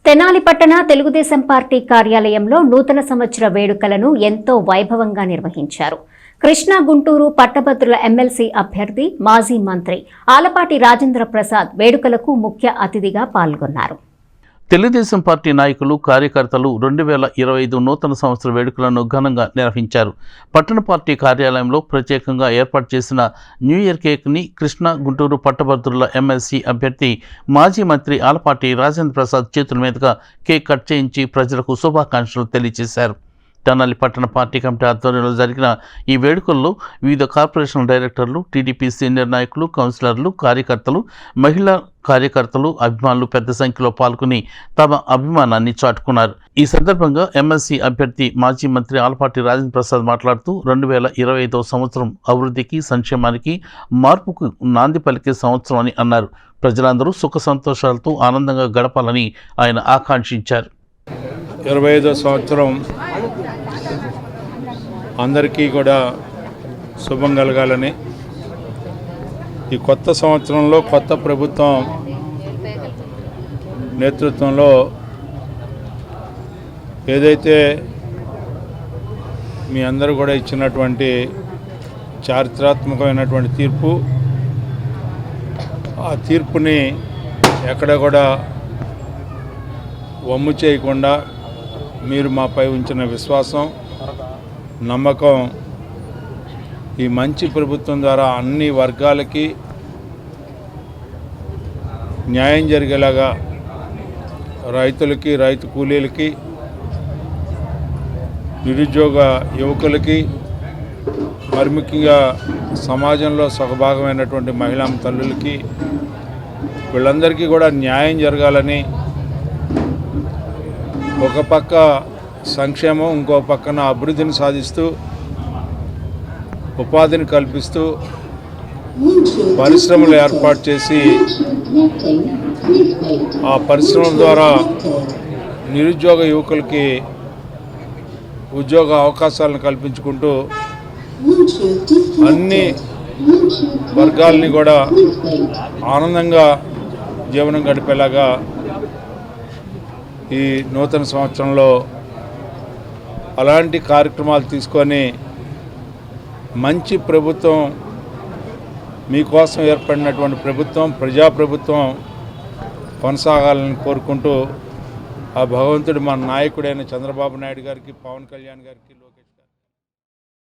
తెనాలి పట్టణ తెలుగుదేశం పార్టీ కార్యాలయంలో నూతన సంవత్సర వేడుకలను ఎంతో వైభవంగా నిర్వహించారు. కృష్ణా గుంటూరు పట్టభద్రుల ఎమ్మెల్సీ అభ్యర్థి మాజీ మంత్రి ఆలపాటి రాజేంద్ర ప్రసాద్ వేడుకలకు ముఖ్య అతిథిగా పాల్గొన్నారు. తెలుగుదేశం పార్టీ నాయకులు, కార్యకర్తలు 2025 నూతన సంవత్సర వేడుకలను ఘనంగా నిర్వహించారు. పట్టణ పార్టీ కార్యాలయంలో ప్రత్యేకంగా ఏర్పాటు చేసిన న్యూ ఇయర్ కేక్ని కృష్ణా గుంటూరు పట్టభద్రుల ఎమ్మెల్సీ అభ్యర్థి మాజీ మంత్రి ఆలపాటి రాజేంద్ర ప్రసాద్ చేతుల మీదుగా కేక్ కట్ చేయించి ప్రజలకు శుభాకాంక్షలు తెలియజేశారు. తెనాలి పట్టణ పార్టీ కమిటీ ఆధ్వర్యంలో జరిగిన ఈ వేడుకల్లో వివిధ కార్పొరేషన్ డైరెక్టర్లు, టీడీపీ సీనియర్ నాయకులు, కౌన్సిలర్లు, కార్యకర్తలు, మహిళా కార్యకర్తలు, అభిమానులు పెద్ద సంఖ్యలో పాల్గొని తమ అభిమానాన్ని చాటుకున్నారు. ఈ సందర్భంగా ఎమ్మెల్సీ అభ్యర్థి మాజీ మంత్రి ఆలపాటి రాజేంద్ర ప్రసాద్ మాట్లాడుతూ 2025 సంవత్సరం అభివృద్ధికి, సంక్షేమానికి, మార్పుకు నాంది పలికే సంవత్సరం అని అన్నారు. ప్రజలందరూ సుఖ సంతోషాలతో ఆనందంగా గడపాలని ఆయన ఆకాంక్షించారు. 25వ సంవత్సరం అందరికీ కూడా శుభం కలగాలని, ఈ కొత్త సంవత్సరంలో కొత్త ప్రభుత్వం నేతృత్వంలో ఏదైతే మీ అందరూ కూడా ఇచ్చినటువంటి చారిత్రాత్మకమైనటువంటి తీర్పు, ఆ తీర్పుని ఎక్కడ కూడా వమ్ము చేయకుండా మీరు మాపై ఉంచిన విశ్వాసం, నమ్మకం ఈ మంచి ప్రభుత్వం ద్వారా అన్ని వర్గాలకి న్యాయం జరిగేలాగా, రైతులకి, రైతు కూలీలకి, నిరుద్యోగ యువకులకి, మరి ముఖ్యంగా సమాజంలో సగభాగమైనటువంటి మహిళా తల్లులకి, వీళ్ళందరికీ కూడా న్యాయం జరగాలని, ఒక పక్క సంక్షేమం, ఇంకో పక్కన అభివృద్ధిని సాధిస్తూ, ఉపాధిని కల్పిస్తూ, పరిశ్రమలు ఏర్పాటు చేసి ఆ పరిశ్రమల ద్వారా నిరుద్యోగ యువకులకి ఉద్యోగ అవకాశాలను కల్పించుకుంటూ అన్ని వర్గాలని కూడా ఆనందంగా జీవనం గడిపేలాగా ఈ నూతన సంవత్సరంలో అలాంటి కార్యక్రమాలు తీసుకొని మంచి ప్రభుత్వం, మీకోసం ఏర్పడినటువంటి ప్రభుత్వం, ప్రజాప్రభుత్వం కొనసాగాలని కోరుకుంటూ ఆ భగవంతుడు మన నాయకుడైన చంద్రబాబు నాయుడు గారికి, పవన్ కళ్యాణ్ గారికి